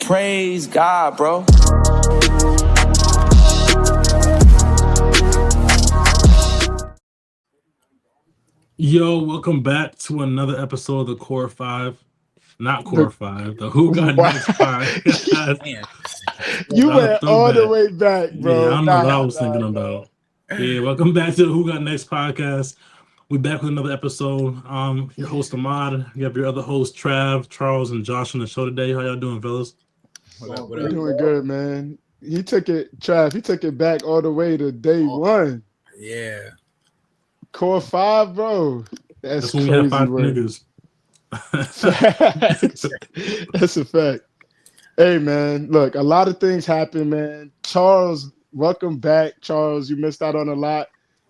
Praise God, bro. Yo, welcome back to another episode of the Core 5. Not Core 5, the Who Got Next podcast. You went all the way back, bro. Yeah, I don't know what I was thinking about. Yeah, welcome back to the Who Got Next podcast. We're back with another episode. Your host Ahmad, you have your other hosts Trav, Charles, and Josh on the show today. How y'all doing, fellas? We're doing good, man. Trav, he took it back all the way to day one. Yeah. Core 5, bro. That's when crazy we have 5 work. niggas. That's a fact. Hey, man, look, a lot of things happen, man. Charles, welcome back. Charles, you missed out on a lot.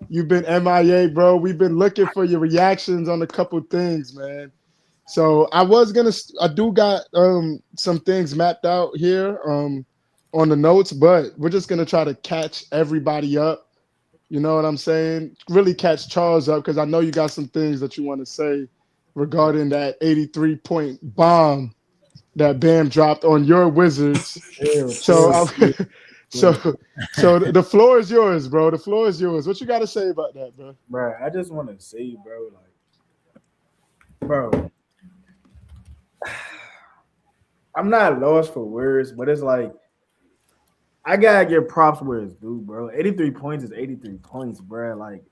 You've been MIA, bro. We've been looking for your reactions on a couple things, man. So I do got some things mapped out here on the notes, but we're just gonna try to catch everybody up. You know what I'm saying? Really catch Charles up because I know you got some things that you want to say regarding that 83-point bomb that Bam dropped on your Wizards. So the floor is yours, bro. The floor is yours. What you got to say about that, bro? Bro, I just want to say, bro, I'm not lost for words, but it's like, I gotta give props where it's due, bro. 83 points is 83 points, bro. Like,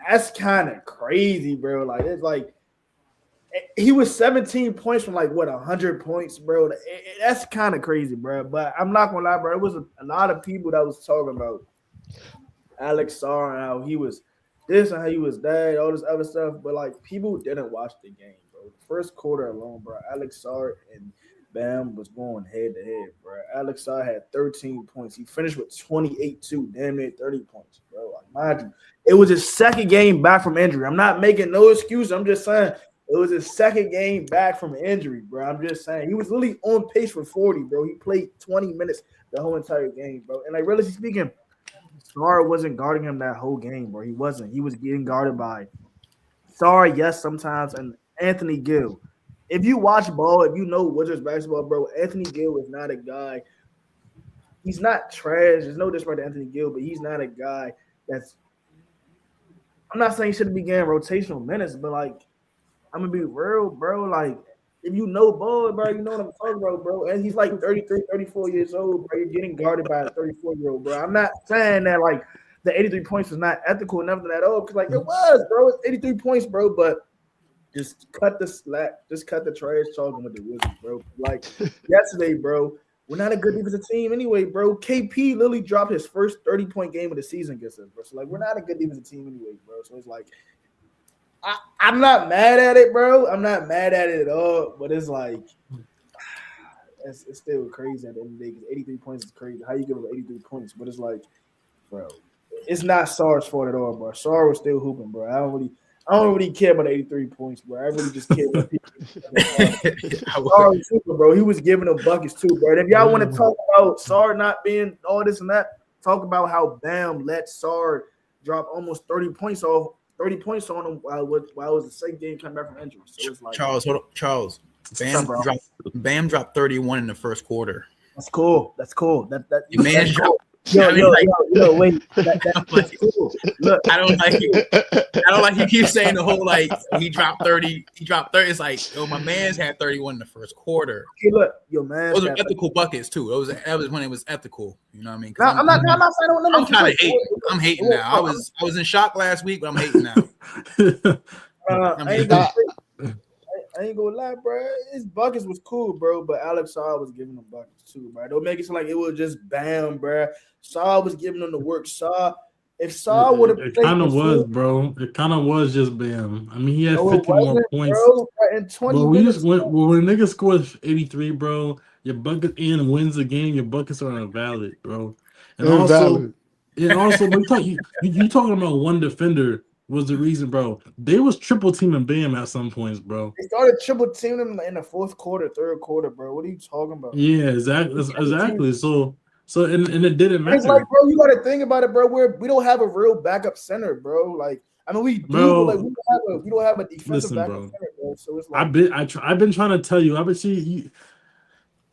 that's kind of crazy, bro. Like, it's like he was 17 points from 100 points, bro. That's kind of crazy, bro. But I'm not gonna lie, bro. It was a lot of people that was talking about Alex Sar and how he was this and how he was that, all this other stuff. But people didn't watch the game, bro. The first quarter alone, bro. Alex Sar and Bam was going head to head, bro. Alex Sar had 13 points. He finished with 28-2, damn near 30 points, bro. Mind you, it was his second game back from injury. I'm not making no excuse. I'm just saying it was his second game back from injury, bro. I'm just saying he was really on pace for 40, bro. He played 20 minutes the whole entire game, bro. And really speaking, Sar wasn't guarding him that whole game, bro. He wasn't. He was getting guarded by Sar, yes, sometimes, and Anthony Gill. If you watch ball, if you know Wizards basketball, bro, Anthony Gill is not a guy. He's not trash. There's no disrespect to Anthony Gill, but he's not a guy that's – I'm not saying he shouldn't be getting rotational minutes, but, I'm going to be real, bro. If you know ball, bro, you know what I'm talking about, bro. And he's 33, 34 years old, bro. You're getting guarded by a 34-year-old, bro. I'm not saying that, the 83 points was not ethical and nothing at all because, it was, bro. It's 83 points, bro, but – just cut the slack. Just cut the trash talking with the Wizards, bro. Yesterday, bro, we're not a good defensive team anyway, bro. KP literally dropped his first 30-point game of the season against us, bro. So, we're not a good defensive team anyway, bro. So, it's I'm not mad at it, bro. I'm not mad at it at all. But it's it's still crazy at the end of the day because 83 points is crazy. How you give up 83 points? But it's bro, it's not Sar's fault at all, bro. Sar was still hooping, bro. I don't really care about 83 points, bro. I really just care about people. Bro, he was giving them buckets too, bro. And if y'all want to talk about Sar not being all this and that, talk about how Bam let Sar drop almost 30 points on him while it was the second game coming back from injury. So it's Charles, hold up. Charles. Bam dropped 31 in the first quarter. That's cool. That man dropped. Yo, wait. That's cool. Look, I don't like you keep saying the whole he dropped 30. He dropped 30. It's my man's had 31 in the first quarter. Okay, look, yo, man. Those are ethical buckets too. That was when it was ethical. You know what I mean? I'm not saying I'm kind of hating. I'm hating now. I was in shock last week, but I'm hating now. I ain't gonna lie, bro. His buckets was cool, bro, but Alex Sar was giving them buckets too, bro. Don't make it sound like it was just Bam, bro. Sar was giving them the work. If Sar would have, it kind of was, bro. It kind of was just Bam. I mean, he had 50 more points. Bro, in 20 minutes. When niggas score 83, bro, your bucket and wins the game, your buckets are invalid, bro. And also, you talking about one defender was the reason, bro. They was triple teaming Bam at some points, bro. They started triple teaming him in the fourth quarter, third quarter, bro. What are you talking about? Yeah, exactly. So and it didn't matter. It's bro, you got to think about it, bro. We don't have a real backup center, bro. We do, bro, but we don't have a defensive backup bro. center, bro. So it's I've been trying to tell you.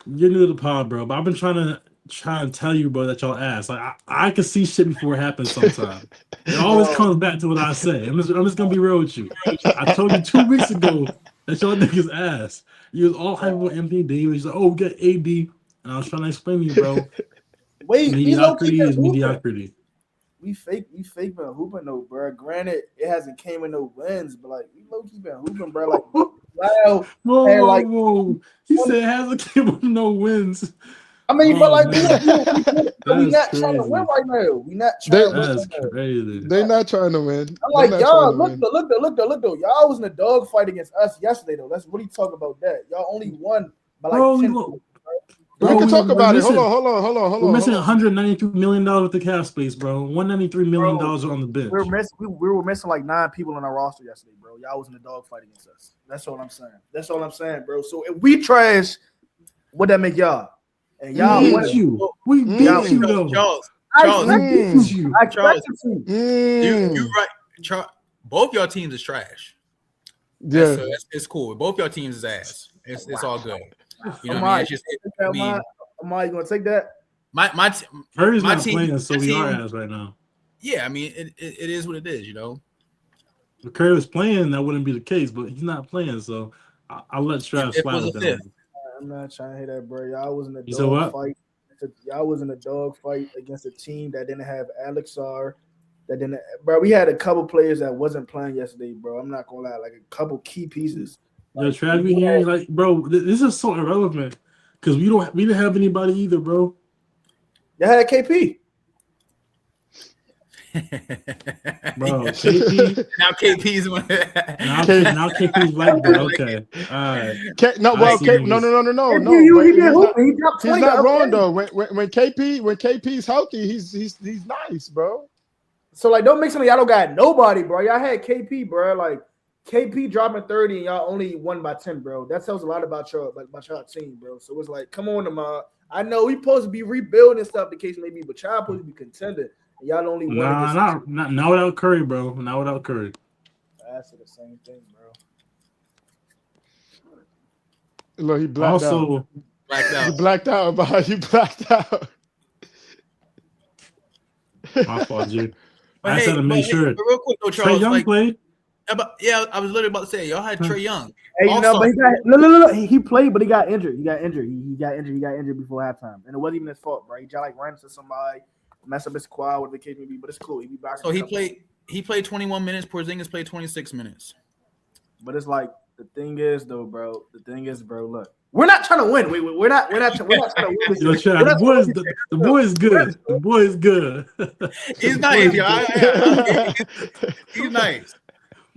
You're new to the pod, bro. But I've been trying to tell you, bro, that y'all ass. Like I can see shit before it happens sometimes. It always comes back to what I say. I'm just gonna be real with you. I told you 2 weeks ago that y'all niggas ass. You was all hype on Anthony Davis. Like, oh, we got AD. And I was trying to explain to you, bro. Wait, Mediocrity is mediocrity. We fake been hooping though, bro. Granted, it hasn't came with no wins, but like we low key been hooping, bro. Like wow, whoa. He said it hasn't came with no wins. I mean, but like we not crazy. trying to win right now. We not trying to win. That's crazy. They're not trying to win. I'm like, y'all, look though. Y'all was in a dog fight against us yesterday though. Let's really talk about that. Y'all only won by like 10 points. We can talk about it. Hold on. We're missing $192 million with the cap space, bro. $193 million on the bench. We were missing like 9 people on our roster yesterday, bro. Y'all was in a dog fight against us. That's all I'm saying. Bro. So if we trash, what that make y'all? And y'all beat you. We beat you though. Charles, you. You're right. Charles, both your teams is trash. Yeah, it's cool. Both your teams is ass. It's all good. You know what I mean? It's just, am I gonna take that? My Curry's not team, playing, so we are ass right now. Yeah, I mean it is what it is, you know. If Curry was playing, that wouldn't be the case, but he's not playing, so I'll let Strav slide with that. I'm not trying to hear that, bro. Y'all was in a dog fight. Y'all was in a dog fight against a team that didn't have Alex Sar. Bro, we had a couple players that wasn't playing yesterday, bro. I'm not gonna lie, like a couple key pieces. Yo, Trav, we hearing like, bro, this is so irrelevant because we didn't have anybody either, bro. Y'all had KP. Bro, KP. Now KP's now KP's black, bro. Okay. All right. No. He's not wrong though. When KP's healthy, he's nice, bro. So like, don't make something y'all don't got nobody, bro. Y'all had KP, bro. Like KP dropping 30 and y'all only won by 10, bro. That tells a lot about your team, bro. So it's like, come on, Ahmad. I know we supposed to be rebuilding stuff, the case may be, but y'all supposed to be contender. And y'all only won. Not without Curry, bro. Not without Curry. That's the same thing, bro. Look, he blacked out. Blacked out. You blacked out, bro. You blacked out. My fault, G. I said to make sure. Real quick, though, Charles. Trae Young played. Yeah, I was literally about to say y'all had Trae Young. Hey, you know, but he got no. He played, but he got injured. He got injured before halftime, and it wasn't even his fault, bro. He just like ran into somebody, messed up his quad, whatever the case may be. But it's cool. He be back. So he played 21 minutes. Porzingis played 26 minutes. But it's like the thing is, bro. Look, we're not trying to win. We're not trying to win. Yo, Chad, the boy is good. The boy is good. He's nice, yo. He's nice.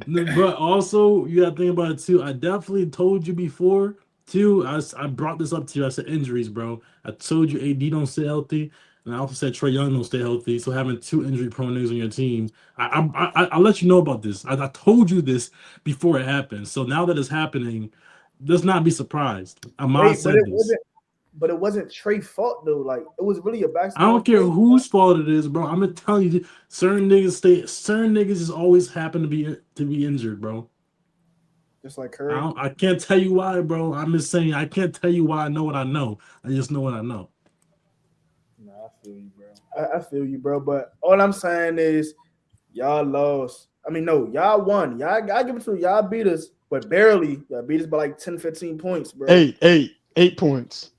But also, you got to think about it too. I definitely told you before too. I brought this up to you. I said injuries, bro. I told you AD don't stay healthy, and I also said Trae Young don't stay healthy. So having 2 injury-prone niggas on your team, I let you know about this. I told you this before it happened. So now that it's happening, let's not be surprised. Ahmad said this. But it wasn't Trey's fault though. Like it was really a basketball. I don't care whose fault it is, bro. I'm gonna tell you, certain niggas just always happen to be injured, bro. Just like Curry. I can't tell you why, bro. I'm just saying I can't tell you why I know what I know. I just know what I know. No, I feel you, bro. I feel you, bro. But all I'm saying is y'all lost. I mean, no, y'all won. Y'all give it to y'all beat us, but barely. Y'all beat us by like 10, 15 points, bro. 8 points.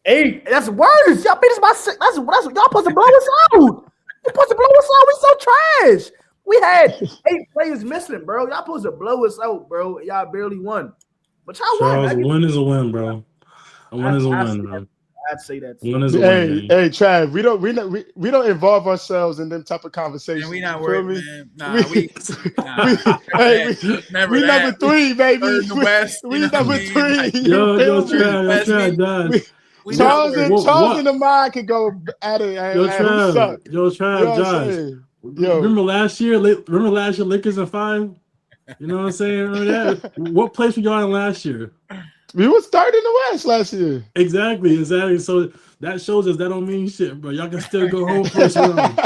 8. That's worse. Y'all beat us by 6. That's y'all supposed to blow us out. You supposed to blow us out. We so trash. We had 8 players missing, bro. Y'all supposed to blow us out, bro. Y'all barely won. But y'all won. A win is a win, bro. A win is a win, bro. I'd say that. Hey, Trav, we don't involve ourselves in them type of conversations. We not worried, man. We number 3, baby. We number 3. Yo, Trav. Charles and the mind could go at it. Yo, Trav, remember last year, Lakers in 5? You know what I'm saying? Remember that? What place were y'all in last year? We were starting in the West last year. Exactly. So that shows us that don't mean shit, bro. Y'all can still go home first round.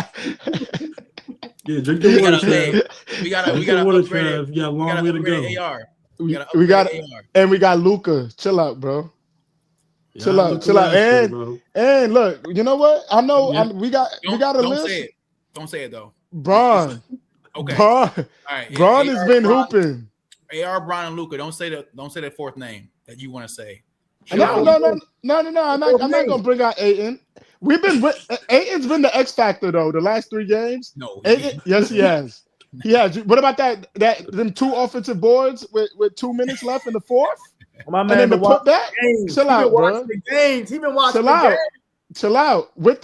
Yeah, drink the water, Trav. We got Trav. You got a long way to go. We got Luka. Chill out, bro. Chill out. And look, you know what? I know we got a list. Don't say it though. Braun. Okay. Braun. All right. Braun has been hooping. AR, Bryant, and Luka. Don't say that fourth name that you want to say. No. I'm not gonna bring out Ayton. Ayton's been the X factor though. The last 3 games. No. Yes, he has. He has. What about them 2 offensive boards with 2 minutes left in the fourth? My and man then the putback. Chill out, bro. The games. He been watching the games. Chill out with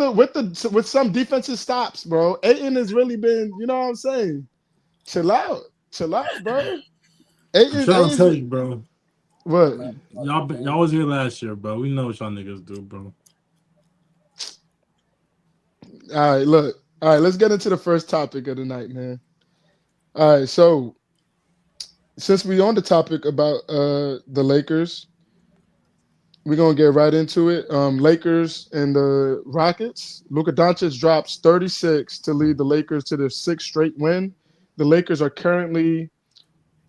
some defensive stops, bro. Ayton has really been. You know what I'm saying? Chill out, bro. I'm trying to tell you, bro. What? Y'all was here last year, bro. We know what y'all niggas do, bro. All right, look. All right, let's get into the first topic of the night, man. All right, so since we're on the topic about the Lakers, we're gonna get right into it. Lakers and the Rockets. Luka Dončić drops 36 to lead the Lakers to their 6th straight win. The Lakers are currently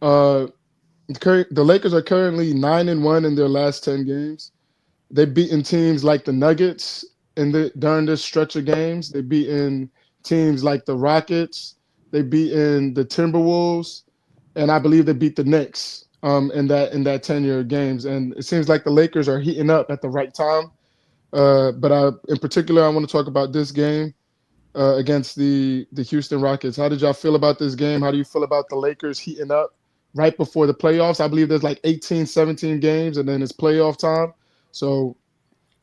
9-1 in their last 10 games. They've beaten teams like the Nuggets during this stretch of games. They've beaten teams like the Rockets. They've beaten the Timberwolves, and I believe they beat the Knicks in that 10-year games. And it seems like the Lakers are heating up at the right time. But in particular, I want to talk about this game against the Houston Rockets. How did y'all feel about this game? How do you feel about the Lakers heating up right before the playoffs? I believe there's like 18, 17 games, and then it's playoff time. So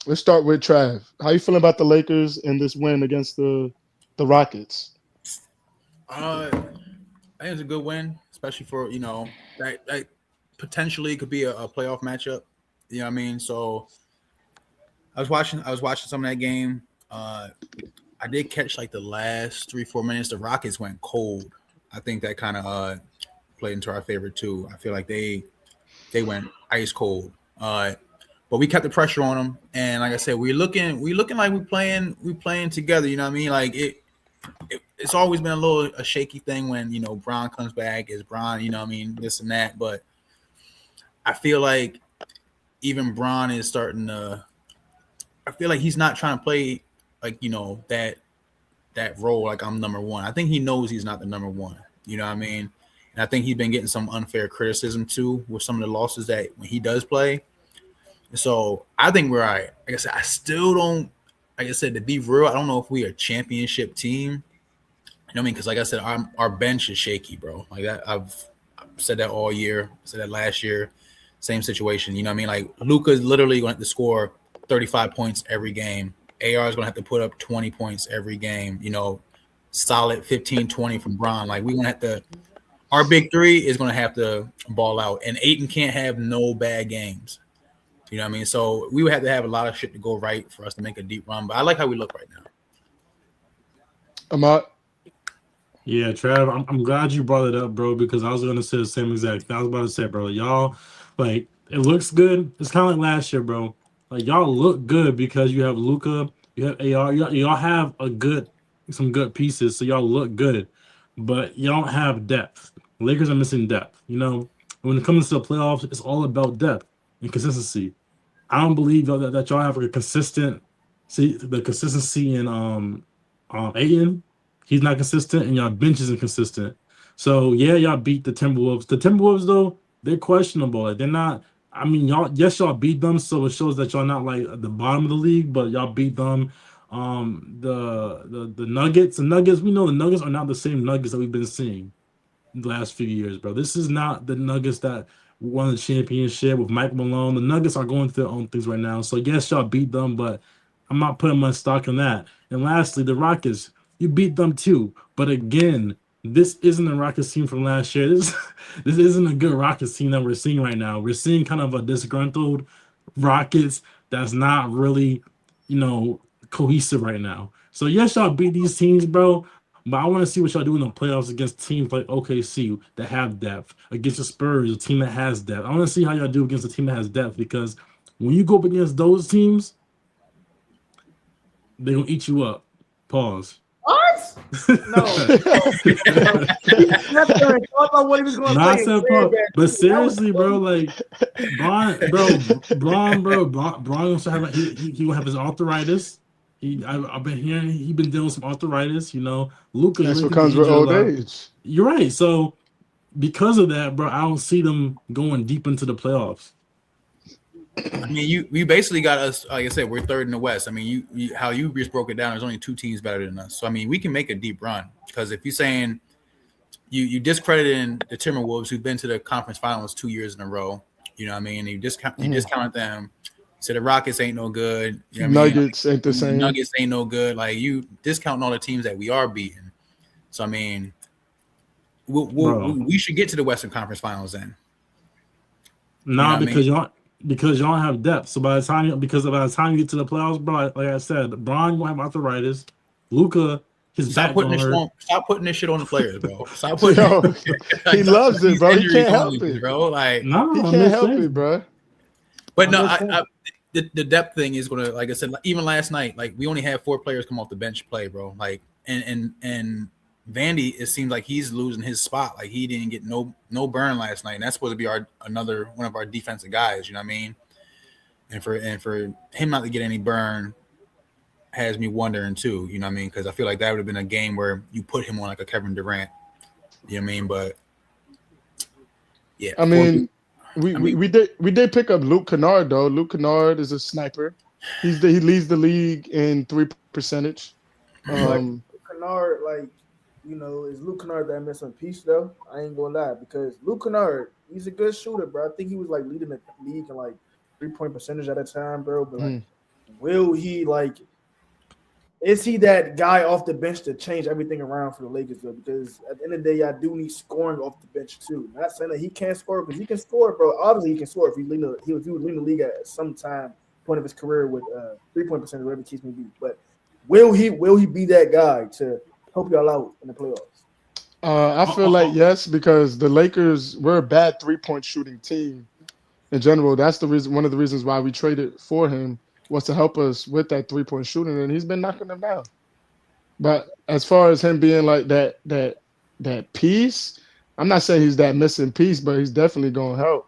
let's start with Trav. How you feeling about the Lakers and this win against the Rockets? I think it's a good win, especially for that potentially could be a playoff matchup. You know what I mean? So I was watching some of that game. I did catch like the last 3-4 minutes. The Rockets went cold. I think that kind of played into our favor too. I feel like they went ice cold. But we kept the pressure on them, and like I said, we're looking like we playing together. You know what I mean? Like it's always been a shaky thing when Bron comes back. Is Bron, you know what I mean, this and that. But I feel like even Bron is starting to. I feel like he's not trying to play like that role like I'm number one. I think he knows he's not the number one. You know what I mean? And I think he's been getting some unfair criticism too with some of the losses that when he does play. So I think we're all right. Like I said, I still don't. Like I said, to be real, I don't know if we are a championship team. You know what I mean? Because like I said, our bench is shaky, bro. Like that, I've said that all year. I said that last year. Same situation. You know what I mean? Like Luka's literally going to have to score 35 points every game. AR is going to have to put up 20 points every game. Solid 15, 20 from Bron. Like we're going to have to. Our big three is going to have to ball out, and Ayton can't have no bad games. You know what I mean? So we would have to have a lot of shit to go right for us to make a deep run. But I like how we look right now. Ahmad? Yeah, Trav, I'm glad you brought it up, bro, because I was going to say the same exact thing. I was about to say, bro, y'all, like, it looks good. It's kind of like last year, bro. Like, y'all look good because you have Luka, you have AR. Y'all have some good pieces, so y'all look good. But you don't have depth. Lakers are missing depth. When it comes to the playoffs, it's all about depth and consistency. I don't believe that y'all have a consistency in Ayton. He's not consistent, and y'all bench isn't consistent. So yeah, y'all beat the Timberwolves. The Timberwolves though, they're questionable. Like, they're not. I mean, y'all beat them, so it shows that y'all not like at the bottom of the league, but y'all beat them. The Nuggets. The Nuggets. We know the Nuggets are not the same Nuggets that we've been seeing the last few years, bro. This is not the Nuggets that won the championship with Mike Malone. The Nuggets are going through their own things right now. So yes, y'all beat them, but I'm not putting much stock in that. And lastly, the Rockets, you beat them too. But again, this isn't a Rockets team from last year. This isn't a good Rockets team that we're seeing right now. We're seeing kind of a disgruntled Rockets that's not really, cohesive right now. So yes, y'all beat these teams, bro. But I want to see what y'all do in the playoffs against teams like OKC that have depth, against the Spurs, a team that has depth. I want to see how y'all do against a team that has depth, because when you go up against those teams, they're going to eat you up. Pause. What? No. Not set part, but seriously, bro, like Braun also have he will have his arthritis. I've been hearing he been dealing with some arthritis. You know, Luka. That's what comes with old age. You're right. So because of that, bro, I don't see them going deep into the playoffs. I mean, you basically got us. Like I said, we're third in the West. I mean, you how you just broke it down. There's only 2 teams better than us. So I mean, we can make a deep run because if you're saying you discredited the Timberwolves, who've been to the conference finals 2 years in a row, you know what I mean? You discounted them. So the Rockets ain't no good. You know Nuggets ain't the same. Nuggets ain't no good. Like you discounting all the teams that we are beating. So I mean, we should get to the Western Conference Finals then. Nah, you know because y'all have depth. So by the time you get to the playoffs, bro, like I said, Bron will have arthritis. Luka, stop putting this shit on the players, bro. Stop putting. He loves it, bro. He can't help it, bro. Like he can't help it, bro. But no, the depth thing is gonna, like I said, even last night, like we only had 4 players come off the bench play, bro. Like and Vandy, it seems like he's losing his spot. Like he didn't get no burn last night, and that's supposed to be another one of our defensive guys. You know what I mean? And for him not to get any burn has me wondering too. You know what I mean? Because I feel like that would have been a game where you put him on like a Kevin Durant. You know what I mean? But yeah, I mean, we did pick up Luke Kennard though. Luke Kennard is a sniper. He leads the league in 3 percentage. Kennard, like. You know, is Luke Kennard that missing piece though? I ain't gonna lie, because Luke Kennard, he's a good shooter, bro. I think he was like leading the league in like 3-point percentage at a time, bro. But like, will he is he that guy off the bench to change everything around for the Lakers though? Because at the end of the day, I do need scoring off the bench too. Not saying that he can't score, because he can score, bro. Obviously, he can score if he was leading the league at some point of his career with 3-point percentage, whatever the case may be. But will he be that guy to help y'all out in the playoffs? I feel like yes, because the Lakers, we're a bad 3-point shooting team in general. That's the reason. One of the reasons why we traded for him was to help us with that 3-point shooting, and he's been knocking them down. But as far as him being like that piece, I'm not saying he's that missing piece, but he's definitely gonna help.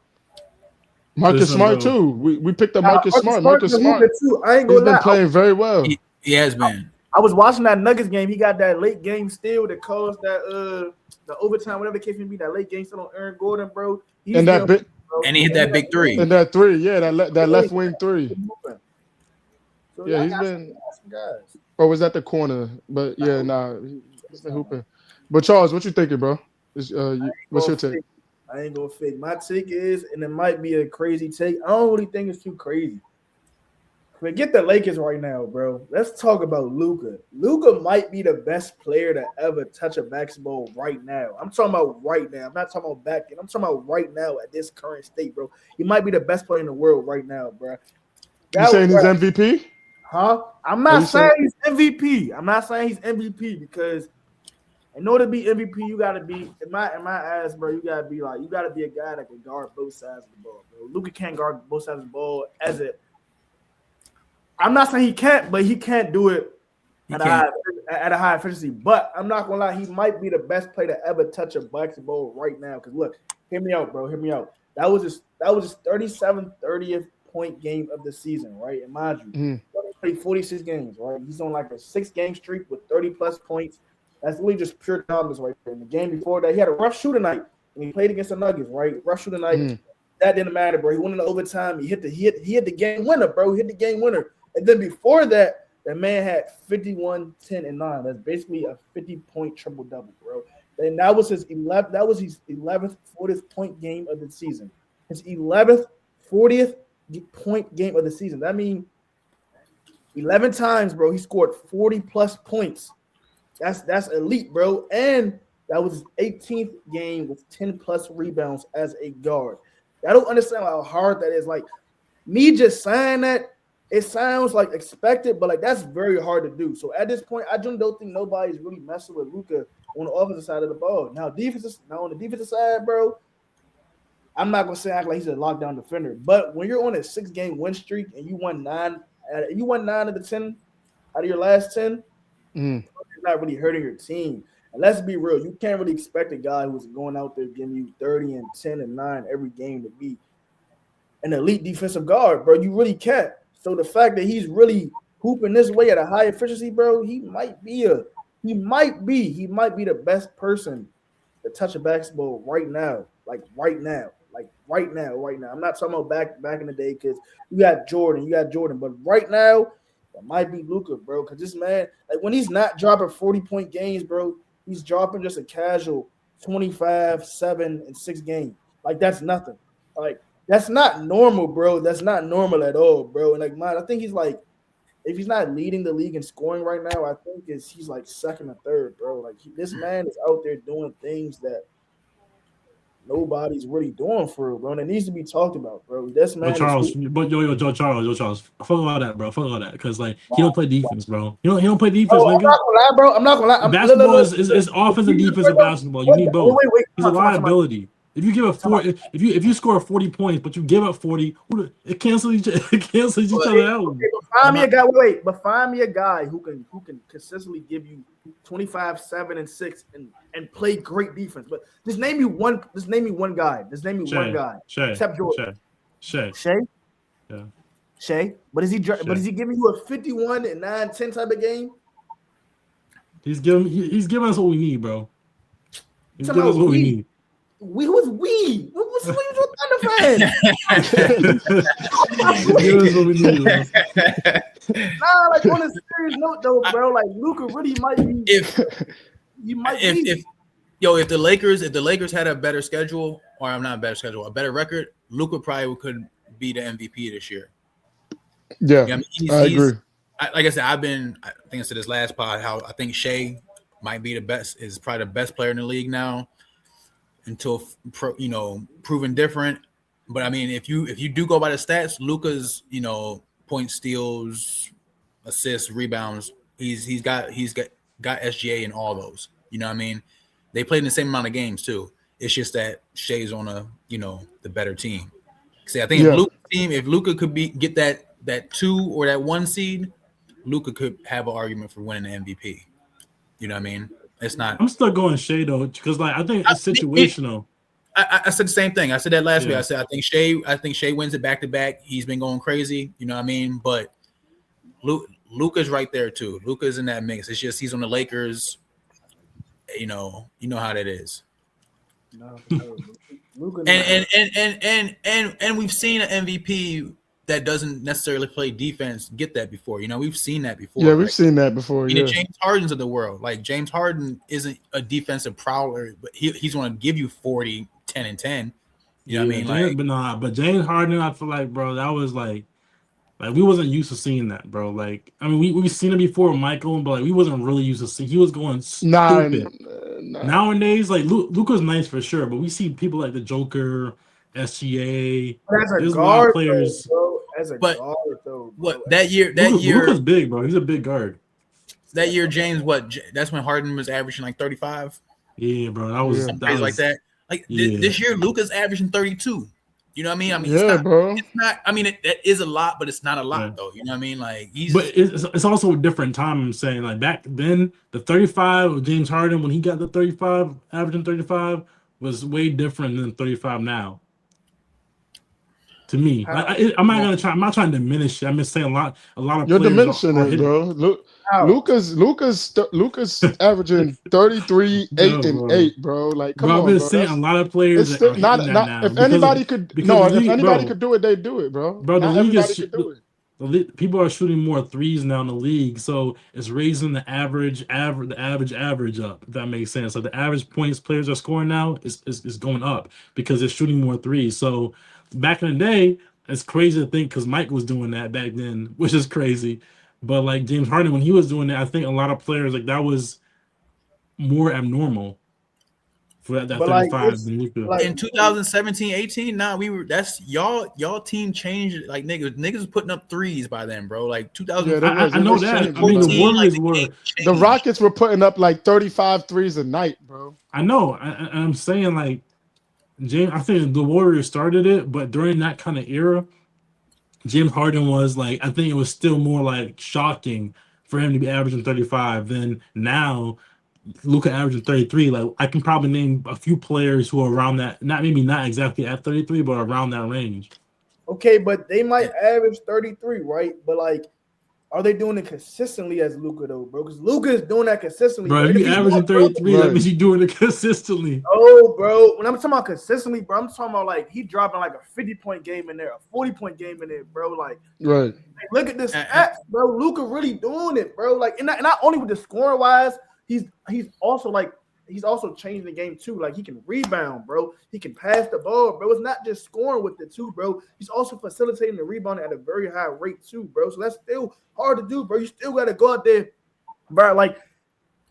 Marcus Smart too. We picked up Marcus Smart. Marcus Smart too. I ain't gonna lie. He's been playing very well. He has been. I was watching that Nuggets game. He got that late game steal that caused that the overtime, whatever the case may be. That late game steal on Aaron Gordon, bro. And he hit that big 3. And that 3, yeah, that left wing 3. So yeah, he's been. Or was that the corner? But yeah, he's been hooping. But Charles, what you thinking, bro? What's your take? I ain't gonna fake. My take is, and it might be a crazy take. I don't really think it's too crazy. Forget the Lakers right now, bro. Let's talk about Luka. Luka might be the best player to ever touch a basketball right now. I'm talking about right now. I'm not talking about back then. I'm talking about right now at this current state, bro. He might be the best player in the world right now, bro. You saying he's MVP? Huh? I'm not saying he's MVP. I'm not saying he's MVP because in order to be MVP, you gotta be in my eyes, bro. You gotta be a guy that can guard both sides of the ball, bro. Luka can't guard both sides of the ball I'm not saying he can't, but he can't do it at a high efficiency. But I'm not gonna lie, he might be the best player to ever touch a basketball right now. Because look, hear me out, bro. Hear me out. That was his 30th point game of the season, right? And mind you, he played 46 games, right? He's on like a 6-game streak with 30+ points. That's really just pure dominance right there. In the game before that, he had a rough shooting night when he played against the Nuggets, right? Rough shooting night. That didn't matter, bro. He went into overtime. He hit the game winner, bro. He hit the game winner. And then before that, that man had 51, 10, and 9. That's basically a 50-point triple-double, bro. And that was his 11th, 40th point game of the season. His 11th, 40th point game of the season. That means 11 times, bro, he scored 40+ points. That's elite, bro. And that was his 18th game with 10+ rebounds as a guard. I don't understand how hard that is. Like, me just saying that, it sounds like expected, but like that's very hard to do. So at this point, I don't think nobody's really messing with Luka on the offensive side of the ball. Now on the defensive side, bro, I'm not gonna act like he's a lockdown defender. But when you're on a 6-game win streak and you won 9 of the 10 out of your last 10, not really hurting your team. And let's be real, you can't really expect a guy who's going out there giving you 30 and 10 and 9 every game to be an elite defensive guard, bro. You really can't. So the fact that he's really hooping this way at a high efficiency, bro, he might be the best person to touch a basketball right now. Right now. I'm not talking about back in the day because you got Jordan, but right now it might be Luka, bro. Because this man, like when he's not dropping 40-point games, bro, he's dropping just a casual 25, 7, and 6 games. Like that's nothing. Like that's not normal, bro. That's not normal at all, bro. And like I think he's like, if he's not leading the league in scoring right now, I think he's like second or third, bro. Like this man is out there doing things that nobody's really doing for real, bro. And it needs to be talked about, bro. This man. Charles, Charles, fuck all that, bro. Fuck all that, because like he don't play defense, bro. He don't play defense, bro, nigga. I'm not gonna lie. Basketball is offense and defense in basketball. You need both. Wait. He's a liability. If you give up if you score 40 points, but you give up 40, it cancels each other out. Find me a guy who can consistently give you 25, 7, and 6 and play great defense. But just name me one guy. Shai. Except Jordan. Shai. Yeah. Shai. But is he giving you a 51 and 9, 10 type of game? He's giving us what we need, bro. He's giving us what we need. Who's we? What's Thunder fan? Nah, like on a serious note though, bro. Like Luka really might be. If the Lakers had a better schedule, or I'm not a better schedule, a better record, Luka probably could be the MVP this year. Yeah, I agree. Like I said, I think I said this last pod how I think Shai might be is probably the best player in the league now. Until proven different, but I mean, if you do go by the stats, Luka's points, steals, assists, rebounds, he's got SGA in all those. You know what I mean? They played in the same amount of games too. It's just that Shai's on the better team. See, I think if Luka could get that 2 or that 1 seed, Luka could have an argument for winning the MVP. You know what I mean? It's not. I'm still going Shai though, because like I think it's situational. I said the same thing. I said that last week. I said I think Shai wins it back to back. He's been going crazy. You know what I mean? But Luka's right there too. Luka's in that mix. It's just he's on the Lakers. You know how that is. No, and we've seen an MVP that doesn't necessarily play defense get that before. We've seen that before. Yeah, we've seen that before. The James Hardens of the world. Like James Harden isn't a defensive prowler, but he's going to give you 40, 10, and 10. You know what I mean? But James Harden, I feel like, bro, that was like we wasn't used to seeing that, bro. Like, I mean, we've seen it before with Michael, but like we wasn't really used to see. He was going stupid. Nowadays, like Luka's nice for sure, but we see people like the Joker, SGA. There's a guard, players. Bro. As a guard, though, bro. That year, Luka's big, bro. He's a big guard. That year, James, that's when Harden was averaging like 35. Yeah, bro. That was like that. Like this year, Luka's averaging 32. You know what I mean? Bro. It's not. I mean, it is a lot, but it's not a lot though. You know what I mean? Like But it's also a different time. I'm saying, like back then, the 35 of James Harden when he got the 35, averaging 35, was way different than 35 now. To me, I'm not trying to diminish it. I'm just saying a lot of you're players diminishing it, bro. Luka's averaging 33, 8, and 8, bro. Like, come on, I'm just saying a lot of players. It's still not now. If anybody could do it, they do it, bro. Bro, the league everybody could do it. People are shooting more threes now in the league, so it's raising the average up. If that makes sense. So the average points players are scoring now is going up because they're shooting more threes. So back in the day, it's crazy to think because Mike was doing that back then, which is crazy. But like James Harden, when he was doing that, I think a lot of players like that was more abnormal for that 35 than Luka. In 2017-18, that's y'all team changed. Like niggas was putting up threes by then, bro. Like 2000. I know that. I mean, the Warriors were. The Rockets were putting up like 35 threes a night, bro. I know. I'm saying like. James, I think the Warriors started it, but during that kind of era, James Harden was like, I think it was still more like shocking for him to be averaging 35. Then now Luka averaging 33. Like I can probably name a few players who are around that, not exactly at 33, but around that range. Okay, but they might average 33, right? But like, are they doing it consistently as Luka though, bro? Because Luka is doing that consistently. Bro, if you averaging 33, that means you're doing it consistently. Oh, bro. When I'm talking about consistently, bro, I'm talking about like he dropping like a 50-point game in there, a 40-point game in there, bro. Like, look at this stats, bro. Luka really doing it, bro. Like, and not only with the scoring wise, he's also changing the game too. Like he can rebound, bro. He can pass the ball, bro. It's not just scoring with it too, bro. He's also facilitating the rebound at a very high rate too, bro. So that's still hard to do, bro. You still got to go out there, bro. Like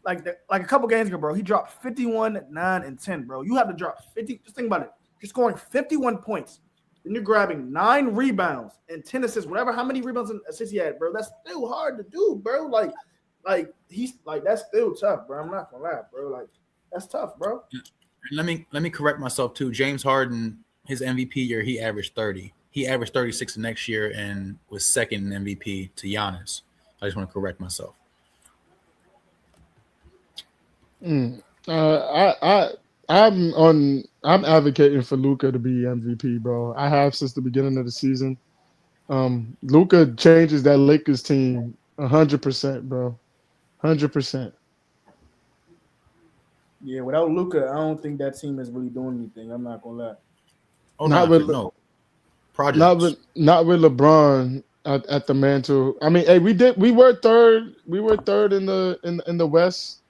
a couple games ago, bro. He dropped 51, 9, and 10, bro. You have to drop 50. Just think about it. You're scoring 51 points. Then you're grabbing 9 rebounds and 10 assists, whatever. How many rebounds and assists he had, bro? That's still hard to do, bro. Like he's like that's still tough, bro. I'm not gonna lie, bro. Like. That's tough, bro. Let me correct myself too. James Harden, his MVP year, he averaged 30. He averaged 36 the next year and was second in MVP to Giannis. I just want to correct myself. I'm advocating for Luka to be MVP, bro. I have since the beginning of the season. Luka changes that Lakers team 100%, bro. 100%. Yeah, without Luka, I don't think that team is really doing anything. I'm not gonna lie. Oh, not with LeBron at the mantle. I mean, hey, we were third in the West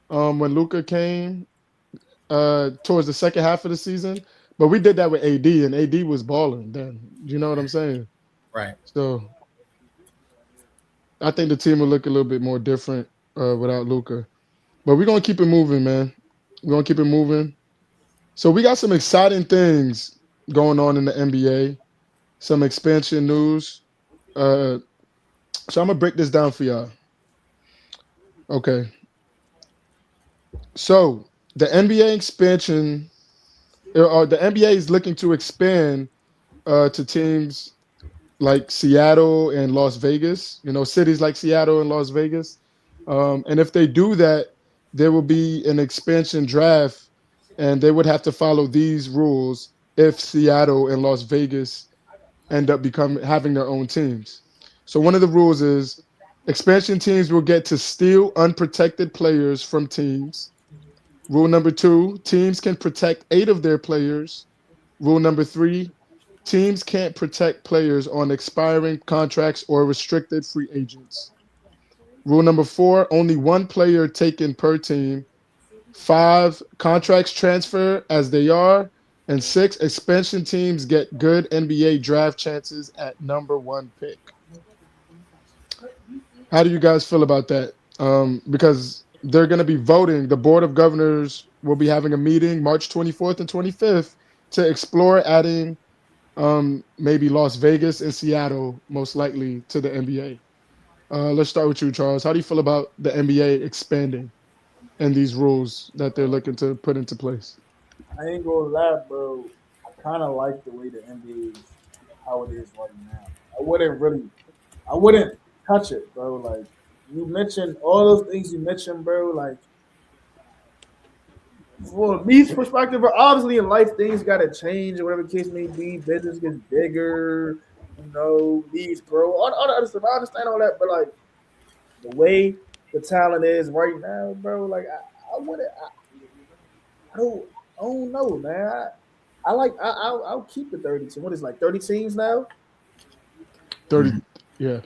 when Luka came towards the second half of the season, but we did that with AD, and AD was balling then. You know what I'm saying? Right. So I think the team will look a little bit more different without Luka, but we're gonna keep it moving, man. We're going to keep it moving. So we got some exciting things going on in the NBA, some expansion news. So I'm going to break this down for y'all. Okay. So the NBA expansion, or the NBA is looking to expand to teams like Seattle and Las Vegas, cities like Seattle and Las Vegas. And if they do that, there will be an expansion draft, and they would have to follow these rules if Seattle and Las Vegas end up having their own teams. So one of the rules is expansion teams will get to steal unprotected players from teams. Rule number 2, teams can protect 8 of their players. Rule number 3, teams can't protect players on expiring contracts or restricted free agents. Rule number 4, only 1 player taken per team. 5, contracts transfer as they are. And 6, expansion teams get good NBA draft chances at number 1 pick. How do you guys feel about that? Because they're going to be voting. The Board of Governors will be having a meeting March 24th and 25th to explore adding maybe Las Vegas and Seattle, most likely, to the NBA. Let's start with you, Charles. How do you feel about the NBA expanding and these rules that they're looking to put into place? I ain't gonna lie, bro. I kind of like the way the NBA is, how it is right now. I wouldn't touch it, bro. Like, you mentioned all those things you mentioned, bro. Like, from me's perspective, bro, obviously in life things gotta change, or whatever the case may be. Business gets bigger, needs grow. All the other stuff. I understand all that, but like the way the talent is right now, bro. Like I don't know, man. I'll keep the 32. What is it, like 30 teams now? 30, yeah.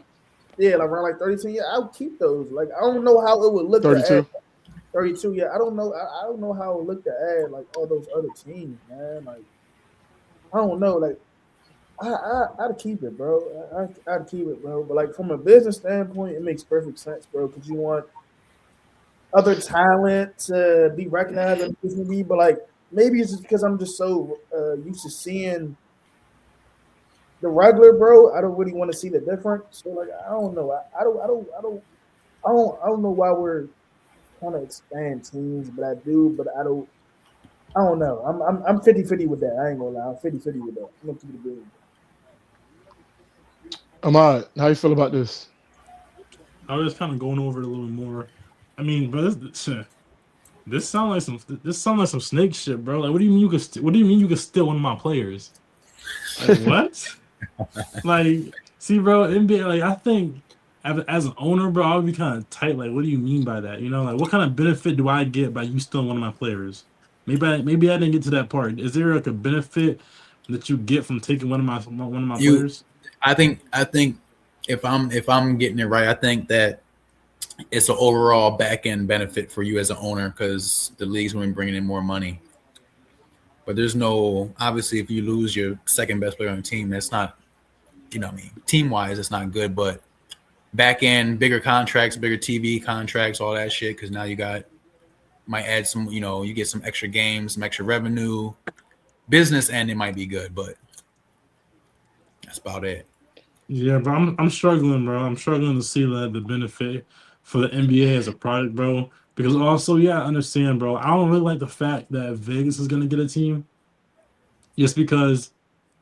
Yeah, like around like 30 teams. Yeah, I'll keep those. Like I don't know how it would look. 32. 32. Yeah, I don't know. I don't know how it would look to add like all those other teams, man. Like I don't know. Like I'd keep it, bro. I'd keep it, bro. But like from a business standpoint, it makes perfect sense, bro. Because you want other talent to be recognized on Disney. But like maybe it's just because I'm just so used to seeing the regular, bro. I don't really want to see the difference. So like I don't know. I don't know why we're trying to expand teams, but I do. But I don't know. I'm 50-50 with that. I ain't gonna lie. I'm 50-50 with that. I'm gonna keep it big. Ahmad, how you feel about this? I was kind of going over it a little more. I mean, but this sounds like some snake shit, bro. Like, what do you mean you could steal one of my players? Like, what? Like, see, bro, NBA. Like, I think as an owner, bro, I would be kind of tight. Like, what do you mean by that? You know, like, what kind of benefit do I get by you stealing one of my players? Maybe I didn't get to that part. Is there like a benefit that you get from taking one of my players? I think if I'm getting it right, I think that it's an overall back end benefit for you as an owner because the league's going to be bringing in more money. But there's no, obviously, if you lose your second best player on the team, that's not, you know what I mean, team wise, it's not good. But back end, bigger contracts, bigger TV contracts, all that shit, because now you might add some, you know, you get some extra games, some extra revenue. Business end, it might be good, but that's about it. Yeah, but I'm struggling, bro. I'm struggling to see the benefit for the NBA as a product, bro. Because also, yeah, I understand, bro. I don't really like the fact that Vegas is gonna get a team, just because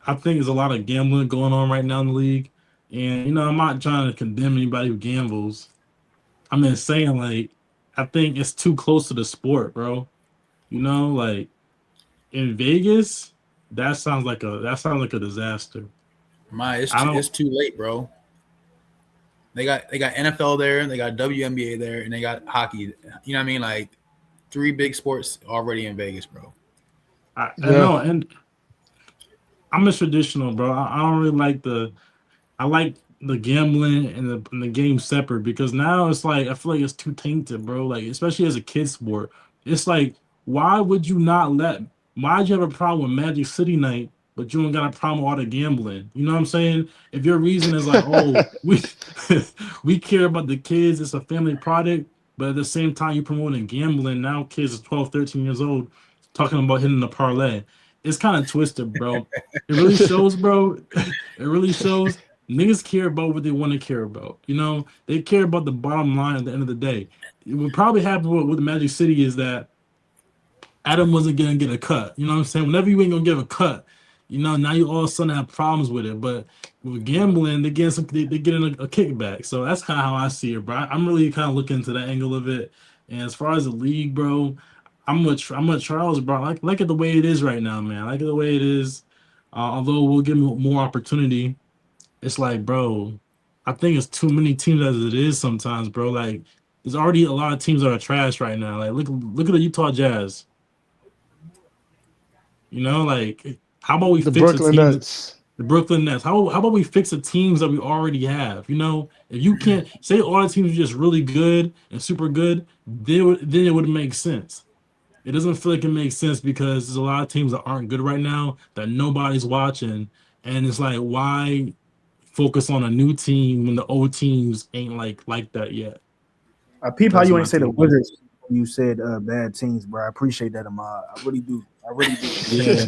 I think there's a lot of gambling going on right now in the league. And you know, I'm not trying to condemn anybody who gambles. I'm just saying, like, I think it's too close to the sport, bro. You know, like in Vegas, that sounds like a disaster. It's too late, bro. They got NFL there, they got WNBA there, and they got hockey. You know what I mean? Like 3 big sports already in Vegas, bro. I know, and I'm a traditional, bro. I don't really like I like the gambling and the game separate because now it's like I feel like it's too tainted, bro. Like especially as a kid sport, it's like why'd you have a problem with Magic City Night, but you don't got a problem with all the gambling? You know what I'm saying? If your reason is like, oh, we care about the kids, it's a family product, but at the same time you promoting gambling, now kids are 12, 13 years old talking about hitting the parlay. It's kind of twisted, bro. It really shows, bro. It really shows niggas care about what they want to care about. You know, they care about the bottom line at the end of the day. What probably happened with Magic City is that Adam wasn't gonna get a cut. You know what I'm saying? Whenever you ain't gonna give a cut, you know, now you all of a sudden have problems with it. But with gambling, they're getting a kickback. So that's kind of how I see it, bro. I'm really kind of looking into that angle of it. And as far as the league, bro, I'm with Charles, bro. I like it the way it is right now, man. I like it the way it is. Although we'll give more opportunity, it's like, bro, I think it's too many teams as it is sometimes, bro. Like, there's already a lot of teams that are trash right now. Like, look at the Utah Jazz. You know, like, how about we fix Brooklyn Nets? The Brooklyn Nets. How about we fix the teams that we already have? You know, if you can't say all the teams are just really good and super good, then it would make sense. It doesn't feel like it makes sense because there's a lot of teams that aren't good right now that nobody's watching, and it's like, why focus on a new team when the old teams ain't like that yet? How you ain't say the Wizards when you said bad teams, bro. I appreciate that, Ahmad. I really do. Yeah,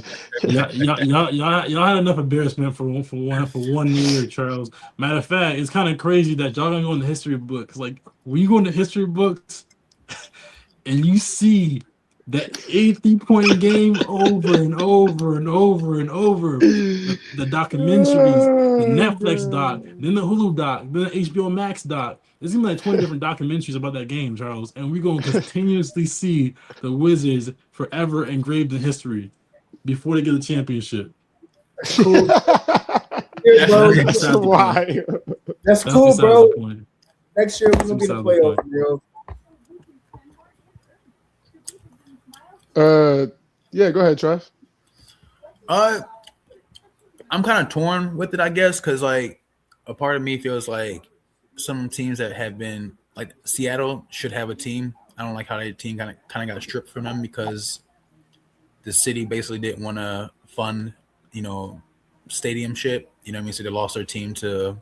y'all had enough embarrassment for one year, Charles. Matter of fact, it's kind of crazy that y'all gonna go in the history books. Like when you go in the history books and you see that 80-point game over and over and over and over, the documentaries, the Netflix doc, then the Hulu doc, then the HBO Max doc. There's gonna be like 20 different documentaries about that game, Charles, and we're gonna continuously see the Wizards forever engraved in history before they get a championship. Cool. Yeah, bro. That's cool, bro. Next year we're gonna be the playoffs, bro. Yeah, go ahead, Trev. I'm kind of torn with it, I guess, because like a part of me feels like some teams that have been like Seattle should have a team. I don't like how their team kind of got stripped from them because the city basically didn't want to fund, you know, stadium shit. You know what I mean? So they lost their team to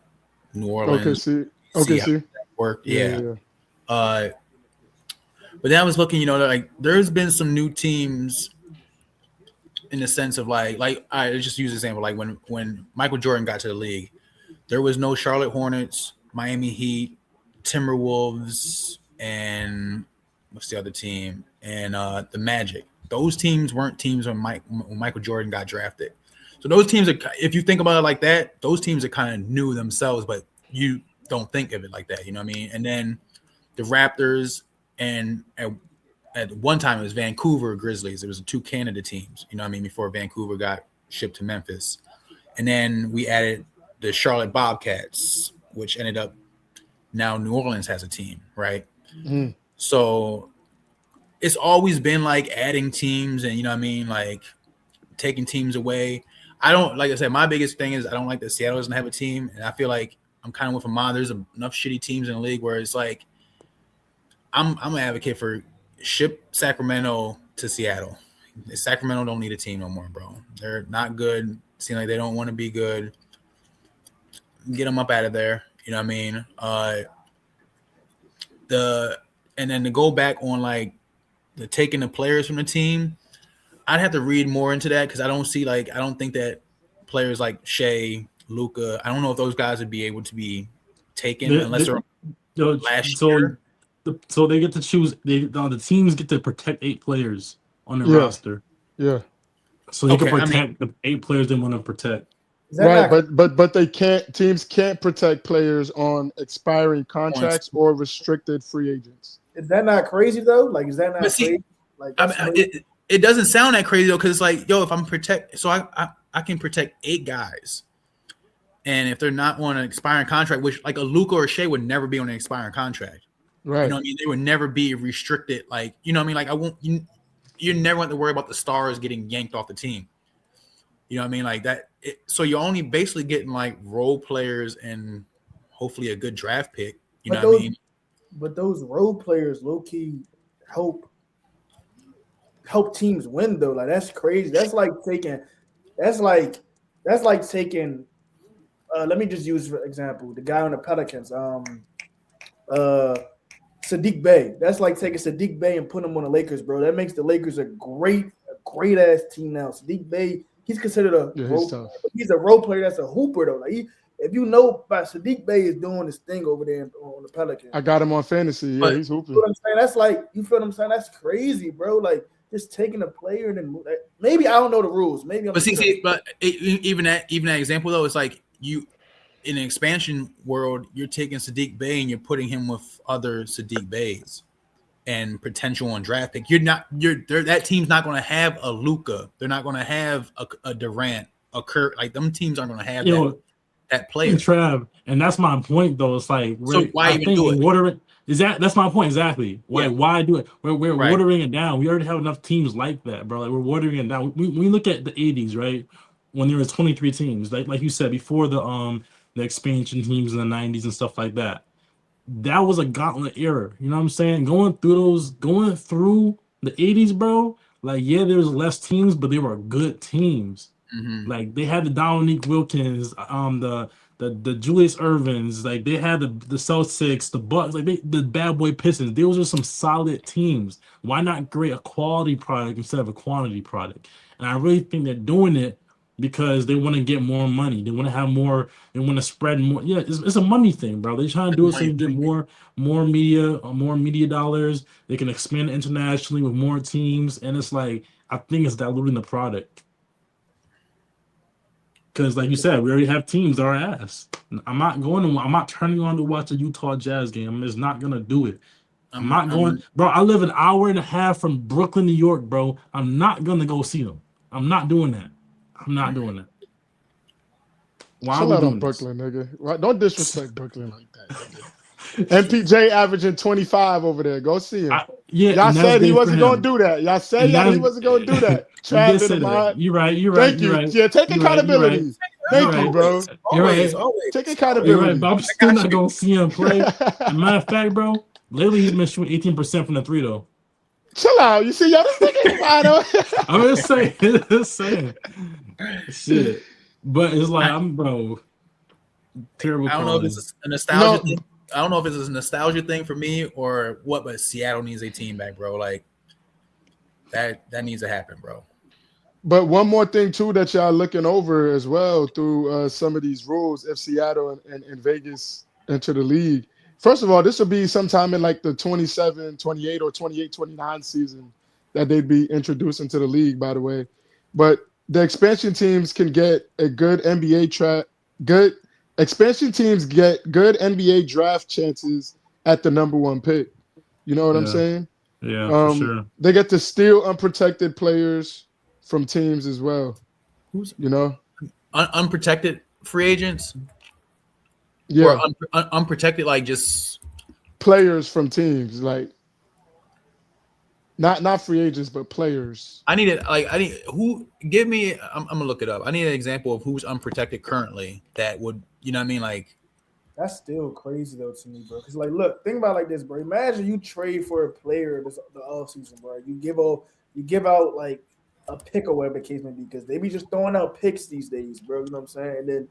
New Orleans. Okay. Work. Yeah. But then I was looking, you know, like there's been some new teams in the sense of like I just use an example, like when Michael Jordan got to the league, there was no Charlotte Hornets, Miami Heat, Timberwolves, and what's the other team? And the Magic. Those teams weren't teams when Michael Jordan got drafted. So those teams are, if you think about it like that, those teams are kind of new themselves, but don't think of it like that. You know what I mean? And then the Raptors and at one time it was Vancouver Grizzlies. It was the two Canada teams. You know what I mean? Before Vancouver got shipped to Memphis, and then we added the Charlotte Bobcats, which ended up now New Orleans has a team, right? Mm. So it's always been like adding teams and, you know what I mean, like taking teams away. I don't, like I said, my biggest thing is I don't like that Seattle doesn't have a team. And I feel like I'm kind of with Ahmad. There's enough shitty teams in the league where it's like I'm an advocate for ship Sacramento to Seattle. Sacramento don't need a team no more, bro. They're not good. Seem like they don't want to be good. Get them up out of there. You know what I mean? And then to go back on like the taking the players from the team, I'd have to read more into that because I don't think that players like Shai, Luka, I don't know if those guys would be able to be taken unless they're last year. So they get to choose. The teams get to protect 8 players on their roster. Yeah. So they can protect the 8 players they want to protect. Right, but they can't. Teams can't protect players on expiring contracts or restricted free agents. Is that not crazy though? Like, is that not crazy? Like, it doesn't sound that crazy though, because it's like, yo, if I'm I can protect 8 guys, and if they're not on an expiring contract, which like a Luka or Shai would never be on an expiring contract, right? You know what I mean? They would never be restricted. Like, you know what I mean? Like, I won't. You never want to worry about the stars getting yanked off the team. You know what I mean? Like that. So you're only basically getting like role players and hopefully a good draft pick. You know what I mean? But those role players low key help teams win though. Like that's crazy. That's like taking. Let me just use for example the guy on the Pelicans. Sadiq Bey. That's like taking Sadiq Bey and putting him on the Lakers, bro. That makes the Lakers a great ass team now. Sadiq Bey, he's considered he's a role player that's a hooper though. Like if you know about Sadiq Bey is doing this thing over there on the Pelicans. I got him on fantasy. Yeah, he's hooping. You know what I'm saying? That's like, you feel what I'm saying? That's crazy, bro. Like just taking a player and then maybe I don't know the rules. Maybe I'm even that example though, it's like you in an expansion world, you're taking Sadiq Bey and you're putting him with other Sadiq Beys and potential on draft pick. That team's not going to have a Luka. They're not going to have a Durant, a Kurt. Like them teams aren't going to have that player. Trav, and that's my point though. It's like why even do it? Watering that's my point exactly. Why do it? We're watering it down. We already have enough teams like that, bro. Like we're watering it down. We look at the 80s, right? When there was 23 teams, like you said before the expansion teams in the 90s and stuff like that. That was a gauntlet era. You know what I'm saying? Going through the 80s, bro. Like, yeah, there was less teams, but they were good teams. Mm-hmm. Like they had the Dominique Wilkins, the Julius Irvins, like they had the Celtics, the Bucks, like the Bad Boy Pistons. Those are some solid teams. Why not create a quality product instead of a quantity product? And I really think they're doing it because they want to get more money. They want to have more. They want to spread more. Yeah, it's a money thing, bro. They're trying to do it so you get more media dollars. They can expand internationally with more teams, and it's like I think it's diluting the product. Because, like you said, we already have teams our ass. I'm not turning on to watch a Utah Jazz game. I'm just not gonna do it. I'm not going, bro. I live an hour and a half from Brooklyn, New York, bro. I'm not gonna go see them. I'm not doing that. I'm not doing that. Why Chill are we out doing on Brooklyn, nigga. Don't disrespect Brooklyn like that, nigga. MPJ averaging 25 over there. Go see him. Y'all said he wasn't going to do that. Y'all said he wasn't going to do that. Travis and Ahmad. You're right. Thank you. Right. Yeah, take accountability. Thank you, bro. You're right. Take accountability. Right, but I'm still not going to see him play. As a matter of fact, bro, lately he's been shooting 18% from the 3, though. Chill out. You see, y'all just thinking about it. I'm just saying. Shit. But it's like, bro, terrible. I don't know if it's a nostalgia thing. I don't know if it's a nostalgia thing for me or what, but Seattle needs a team back, bro. Like that needs to happen, bro. But one more thing too that y'all looking over as well through some of these rules, if Seattle and Vegas enter the league. First of all, this will be sometime in like the 27, 28 or 28, 29 season that they'd be introduced into the league, by the way. But the expansion teams can get a good NBA good expansion teams get good NBA draft chances at the number 1 pick. You know what I'm Yeah. saying? Yeah, for sure. They get to steal unprotected players from teams as well. Who's You know? unprotected free agents? Yeah. Or unprotected, like just Players from teams, like not free agents, but players. I need it. Like who give me. I'm gonna look it up. I need an example of who's unprotected currently that would, you know what I mean? Like That's still crazy though to me, bro. Because like, look, think about it like this, bro. Imagine you trade for a player the offseason, bro. You give out like a pick or whatever the case may be, because they be just throwing out picks these days, bro. You know what I'm saying? And then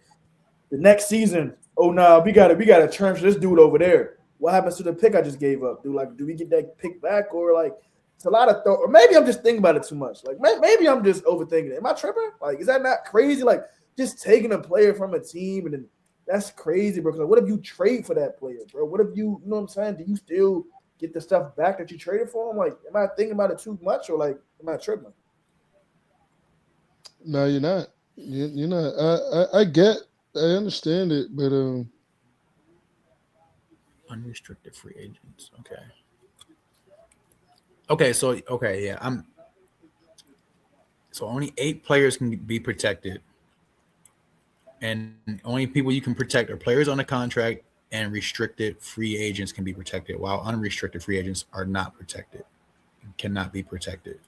the next season, oh nah, we got to transfer this dude over there. What happens to the pick I just gave up? Do we get that pick back, or like it's a lot of thought? Or maybe I'm just thinking about it too much. Like maybe I'm just overthinking it. Am I tripping? Like, is that not crazy? Like just taking a player from a team and then that's crazy, bro. Because what if you trade for that player, bro? What if you know what I'm saying? Do you still get the stuff back that you traded for him? Like, am I thinking about it too much, or like, am I tripping? No, you're not. You're not. I understand it, but unrestricted free agents. Okay, so yeah, so only 8 players can be protected. And only people you can protect are players on a contract, and restricted free agents can be protected, while unrestricted free agents are not protected, cannot be protected.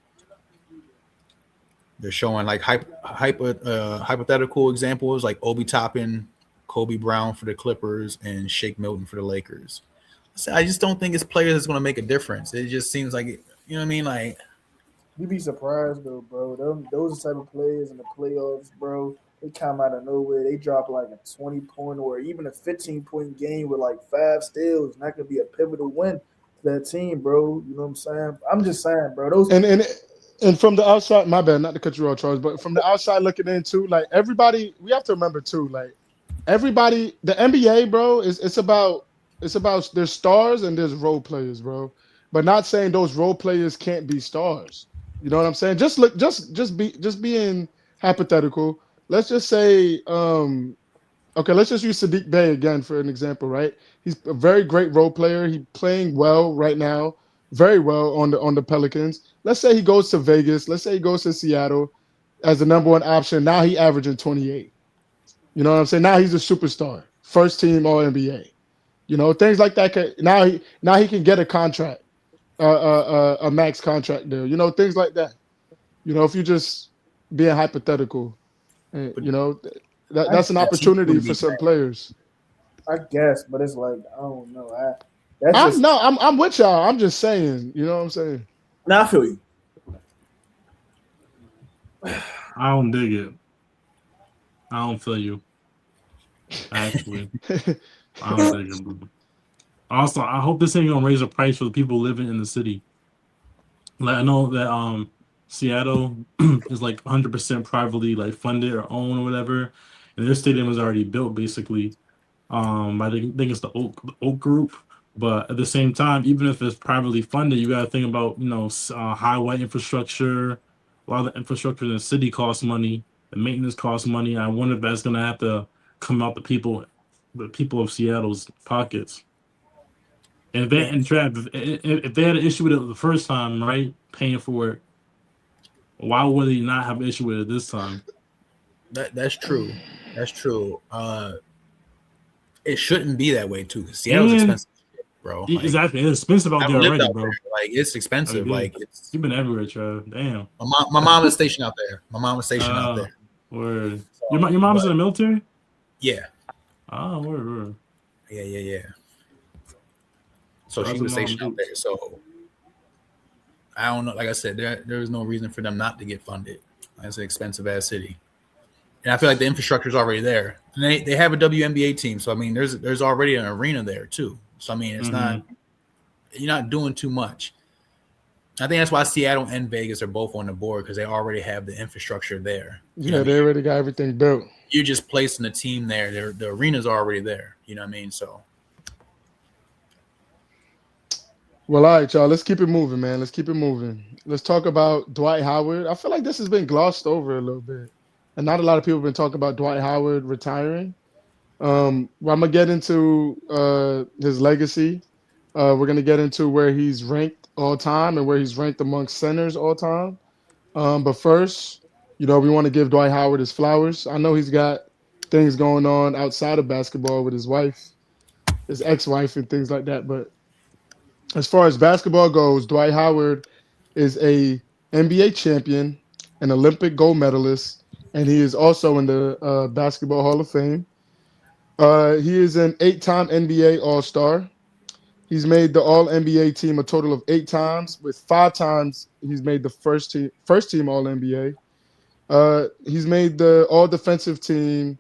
They're showing like hypothetical examples like Obi Toppin, Kobe Brown for the Clippers, and Shake Milton for the Lakers. I just don't think it's players that's going to make a difference. It just seems like, you know what I mean? Like, You'd be surprised though, bro. Those are the type of players in the playoffs, bro. They come out of nowhere. They drop like a 20-point or even a 15-point game with like 5 steals. Not gonna be a pivotal win to that team, bro. You know what I'm saying? I'm just saying, bro. Those and from the outside, my bad, not to cut you off, Charles, but from the outside looking in too, like everybody, we have to remember too, like everybody, the NBA, bro, it's about there's stars and there's role players, bro. But not saying those role players can't be stars. You know what I'm saying? Just being hypothetical. Let's just say, okay, let's just use Sadiq Bey again for an example, right? He's a very great role player. He's playing well right now, very well on the Pelicans. Let's say he goes to Vegas. Let's say he goes to Seattle as the number 1 option. Now he averaging 28. You know what I'm saying? Now he's a superstar, first team All NBA. You know, things like that. Now he can get a contract, a max contract deal. You know, things like that. You know, if you just being hypothetical, you know, that's an opportunity for some players. I guess, but it's like I don't know. I'm with y'all. I'm just saying. You know what I'm saying? Now I feel you. I don't dig it. I don't feel you. Actually, I don't dig it, bro. Also, I hope this ain't gonna raise the price for the people living in the city. Like I know that Seattle is like 100% privately like funded or owned or whatever, and their stadium is already built basically. I think it's the Oak Group, but at the same time, even if it's privately funded, you got to think about highway infrastructure. A lot of the infrastructure in the city costs money. The maintenance costs money. I wonder if that's gonna have to come out the people of Seattle's pockets. And if they had an issue with it the first time, right, paying for it, why would they not have an issue with it this time? That's true. That's true. It shouldn't be that way too. Seattle's expensive, bro. Like, exactly, it's expensive out there already, bro. Like it's expensive. Like you've been everywhere, Trev. Damn. My mom is stationed out there. Word. So, your mom's in the military? Yeah. Oh, word. Yeah. So she was stationed out there. So I don't know. Like I said, there is no reason for them not to get funded. It's an expensive ass city, and I feel like the infrastructure is already there. And they have a WNBA team, so I mean, there's already an arena there too. So I mean, it's not you're not doing too much. I think that's why Seattle and Vegas are both on the board because they already have the infrastructure there. Yeah, they already got everything built. You're just placing the team there. The arena's already there. You know what I mean? So. Well, all right, y'all. Let's keep it moving, man. Let's keep it moving. Let's talk about Dwight Howard. I feel like this has been glossed over a little bit. And not a lot of people have been talking about Dwight Howard retiring. Well, I'm gonna get into his legacy. We're gonna get into where he's ranked all time and where he's ranked amongst centers all time. But first, we want to give Dwight Howard his flowers. I know he's got things going on outside of basketball with his wife, his ex-wife, and things like that. But as far as basketball goes, Dwight Howard is a NBA champion, an Olympic gold medalist, and he is also in the Basketball Hall of Fame. He is an 8-time NBA All-Star. He's made the All NBA team a total of 8 times, with 5 times he's made the first team All NBA. He's made the All Defensive team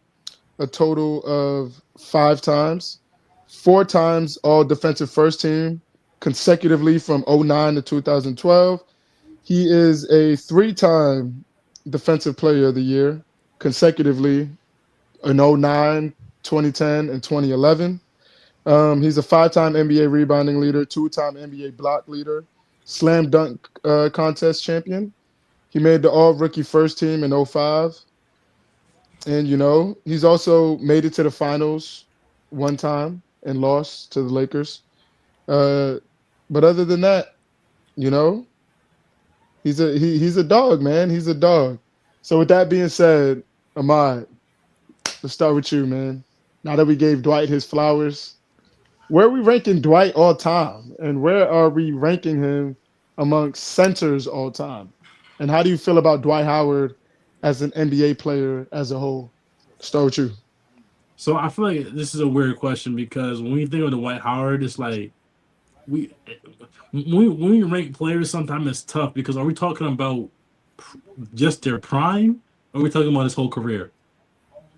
a total of 5 times, 4 times All Defensive first team consecutively from '09 to 2012. He is a 3-time Defensive Player of the Year consecutively in '09, 2010, and 2011. He's a 5-time NBA rebounding leader, 2-time NBA block leader, slam dunk contest champion. He made the All Rookie first team in '05. And, he's also made it to the finals 1 time and lost to the Lakers. But other than that, you know, he's a dog, man. He's a dog. So with that being said, Ahmad, let's start with you, man. Now that we gave Dwight his flowers, where are we ranking Dwight all time? And where are we ranking him amongst centers all time? And how do you feel about Dwight Howard as an NBA player as a whole? Start with you. So I feel like this is a weird question because when we think of Dwight Howard, it's like we when we rank players, sometimes it's tough because are we talking about just their prime, or are we talking about his whole career?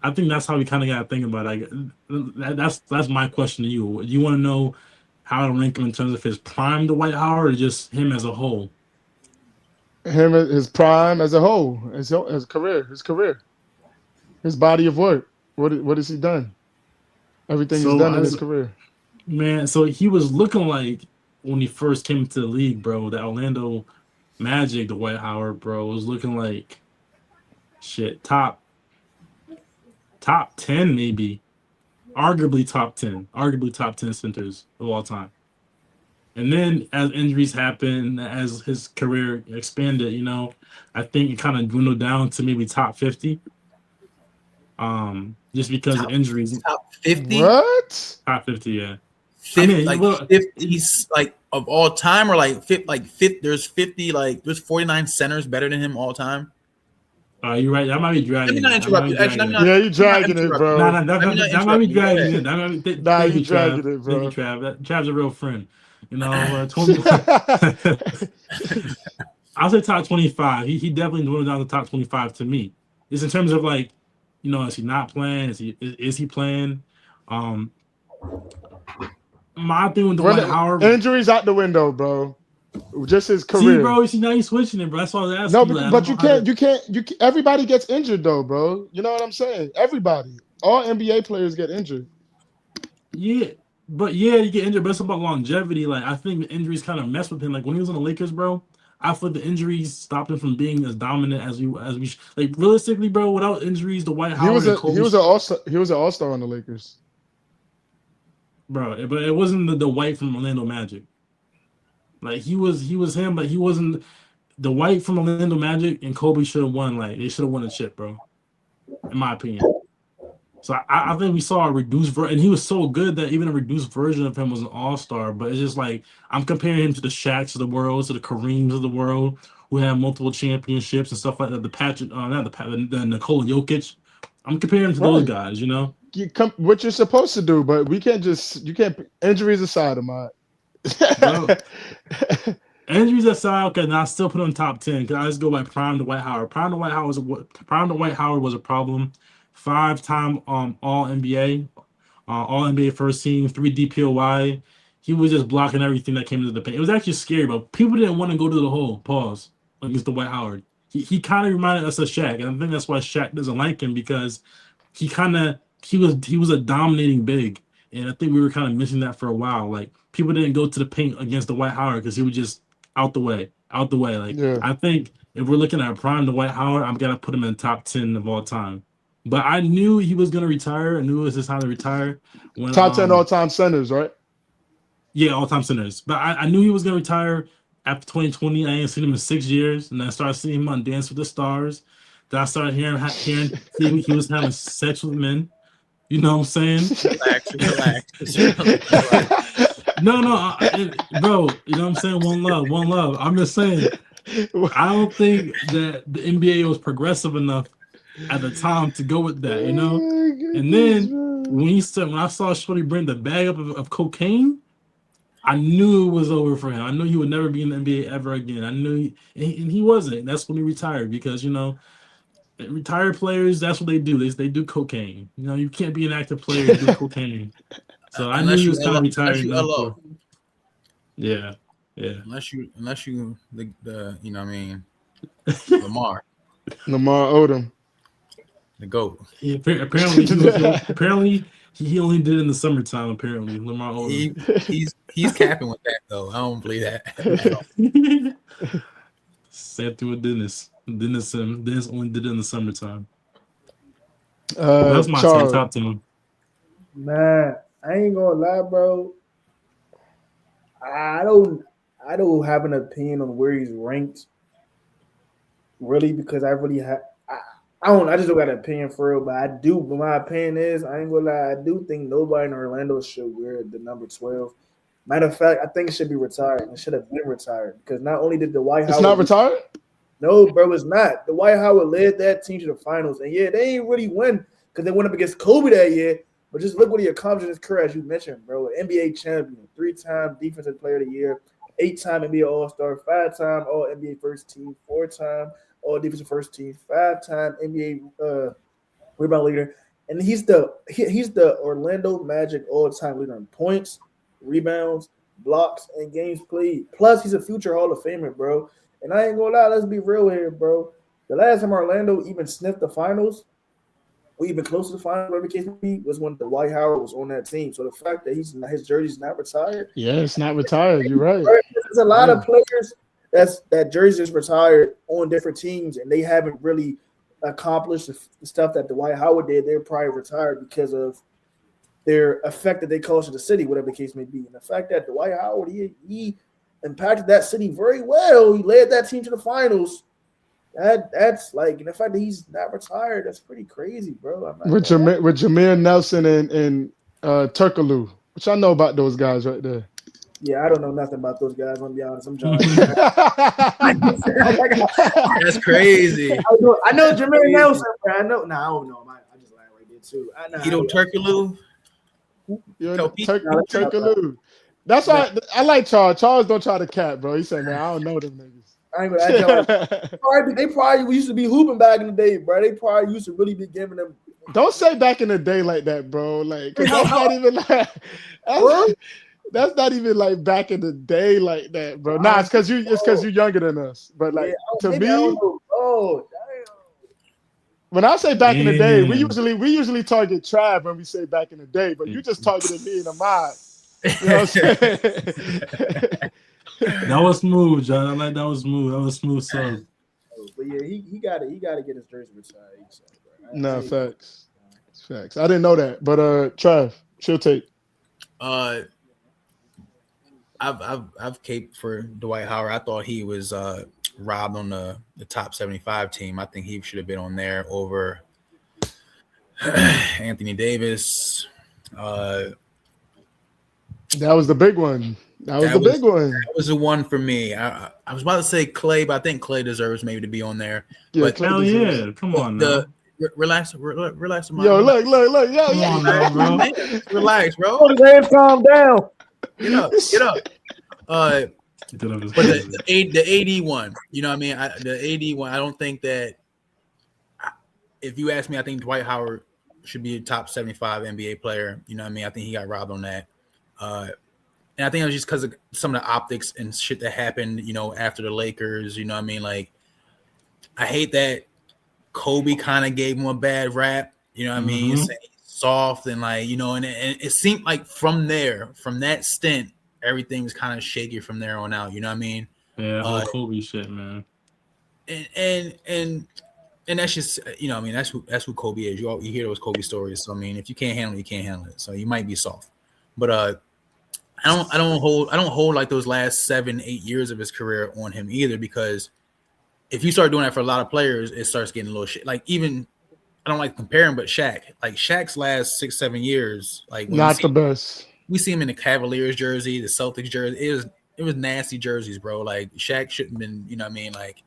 I think that's how we kind of got to think about it. That's my question to you. Do you want to know how to rank him in terms of his prime, Dwight Howard, or just him as a whole? Him, his prime as a whole, his career, his body of work. What has he done? Everything he's So done in his as career. man, so he was looking like when he first came into the league, bro. The Orlando Magic, Dwight Howard, bro, was looking like shit. Top 10, maybe, arguably top 10 centers of all time. And then as injuries happened, as his career expanded, I think it kind of dwindled down to maybe top 50. Just because of injuries. Top 50? What? Top 50, yeah. 50, like 50s like of all time, or like 50, there's 50, like there's 49 centers better than him all time. You're right. That might be dragging. Let me not interrupt you. Actually, Yeah, you dragging it, bro. Nah, that might be dragging it. Nah, you dragging it, bro. Thank you, Trav. Trav's a real friend. 21. I'll say top 25. He definitely went down to top 25 to me. It's in terms of like, is he not playing? Is he playing? My thing with Dwight Howard, injuries out the window, bro. Just his career. See, bro. Now he's switching it, bro. That's all I was asking. No, but you can't. Everybody gets injured, though, bro. You know what I'm saying? Everybody. All NBA players get injured. Yeah, but you get injured, but it's about longevity. Like I think the injuries kind of mess with him. Like when he was on the Lakers, bro, I feel the injuries stopped him from being as dominant as we like realistically, bro. Without injuries, Dwight Howard he was an all-star on the Lakers, bro. But it wasn't the White from Orlando Magic. Like he was him, but he wasn't the White from Orlando Magic. And Kobe should have won. Like they should have won the chip, bro. In my opinion. So I think we saw a reduced version, and he was so good that even a reduced version of him was an all-star. But it's just like I'm comparing him to the Shaqs of the world, to the Kareems of the world, who have multiple championships and stuff like that. The Nikola Jokic. I'm comparing him to those guys. What you're supposed to do, but you can't injuries aside, Ahmad. Injuries aside, okay, now I still put him in top 10 because I just go by prime Dwight Howard. Prime Dwight Howard was a problem. 5-time All NBA, All NBA first team, 3 DPOY. He was just blocking everything that came into the paint. It was actually scary, but people didn't want to go to the hole. Pause. Against Dwight Howard. He kind of reminded us of Shaq, and I think that's why Shaq doesn't like him because he was a dominating big, and I think we were kind of missing that for a while. Like people didn't go to the paint against Dwight Howard because he was just out the way. Like I think if we're looking at prime Dwight Howard, I'm gonna put him in top 10 of all time. But I knew he was gonna retire. I knew it was his time to retire. When Top 10 all-time centers, right? Yeah, all-time centers. But I knew he was gonna retire after 2020. I ain't seen him in 6 years, and I started seeing him on Dance with the Stars. Then I started hearing he was having sex with men. You know what I'm saying? Relax. No, bro. You know what I'm saying? One love. I'm just saying. I don't think that the NBA was progressive enough at the time to go with that. You know. And then when I saw Shorty bring the bag up of cocaine, I knew it was over for him. I knew he would never be in the NBA ever again. I knew, and he wasn't. That's when he retired because retired players. That's what they do. They do cocaine. You can't be an active player and do cocaine. So I knew he was kind of retiring. Yeah. Unless you the you know what I mean, Lamar Odom, the GOAT. Apparently he only did it in the summertime. Apparently Lamar Odom. He's capping with that though. I don't believe that. Sat through a Dennis only did it in the summertime. That's my top 10. Man, I ain't gonna lie, bro. I don't have an opinion on where he's ranked, really, because I really have. I just don't got an opinion for real, but I do. But my opinion is, I ain't gonna lie, I do think nobody in Orlando should wear the number 12. Matter of fact, I think it should be retired. It should have been retired because not only did the Dwight Howard. It's not retired? No, bro, it's not. The Dwight Howard led that team to the finals, and yeah, they ain't really win because they went up against Kobe that year. But just look what he accomplished in his career, as you mentioned, bro. NBA champion, 3-time Defensive Player of the Year, 8-time NBA All-Star, 5-time All-NBA First Team, 4-time All-Defensive First Team, 5-time NBA rebound leader, and he's the Orlando Magic all-time leader in points, rebounds, blocks, and games played. Plus, he's a future Hall of Famer, bro. And I ain't gonna lie, let's be real here, bro. The last time Orlando even sniffed the finals, or even close to the final, whatever the case may be, was when Dwight Howard was on that team. So the fact that his jersey's not retired. Yeah, it's not retired. You're right. There's a lot of players that jersey is retired on different teams, and they haven't really accomplished the stuff that Dwight Howard did. They're probably retired because of their effect that they caused to the city, whatever the case may be. And the fact that Dwight Howard, he impacted that city very well. He led that team to the finals. That's like, and the fact that he's not retired, that's pretty crazy, bro. With Jameer Nelson and Turkaloo, which I know about those guys right there. Yeah, I don't know nothing about those guys. I'm gonna be honest. I'm trying. That's crazy. I know Jameer Nelson, but I don't know. I just lied right there too. Turkaloo. Turkaloo. That's why I like Charles. Charles don't try to cap, bro. He said, "Man, I don't know them niggas." I ain't gonna they probably used to be hooping back in the day, bro. They probably used to really be giving them. Don't say back in the day like that, bro. Like, cause that's not even like that's not even like back in the day like that, bro. Nah, it's because you're younger than us. But like to me, damn. When I say back in the day, we usually target Trav when we say back in the day, but you just targeted me and Ahmad. You know what I'm saying? That was smooth, John. I like that was smooth. That was smooth stuff. But yeah, he got to get his jersey retired. No, facts. I didn't know that, but Trav, she'll take. I've caped for Dwight Howard. I thought he was robbed on the top 75 team. I think he should have been on there over Anthony Davis. That was the big one. That was the one for me. I was about to say Klay, but I think Klay deserves maybe to be on there. Yeah, but hell yeah, come on now. Relax. Yo, look. Yo, come on now, bro. Relax, bro. Calm down. Get up. But the AD one, you know what I mean? The AD one, I don't think that if you ask me, I think Dwight Howard should be a top 75 NBA player. You know what I mean? I think he got robbed on that. And I think it was just because of some of the optics and shit that happened, you know, after the Lakers. You know what I mean? Like, I hate that Kobe kind of gave him a bad rap. You know what I mean? He's soft and like, you know, and it seemed like from that stint, everything was kind of shaky from there on out. You know what I mean? Yeah, whole Kobe shit, man. And And that's just, I mean, that's who Kobe is. You hear those Kobe stories. So I mean, if you can't handle it, you can't handle it. So you might be soft. But I don't hold like those last 7-8 years of his career on him either, because if you start doing that for a lot of players, it starts getting a little shit. Like even I don't like comparing, but Shaq's last 6-7 years, like not the best. We see him in the Cavaliers jersey, the Celtics jersey. It was nasty jerseys, bro. Like Shaq shouldn't have been, you know what I mean? Like,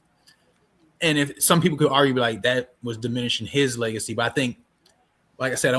and if some people could argue like that was diminishing his legacy, but I think, like I said, I don't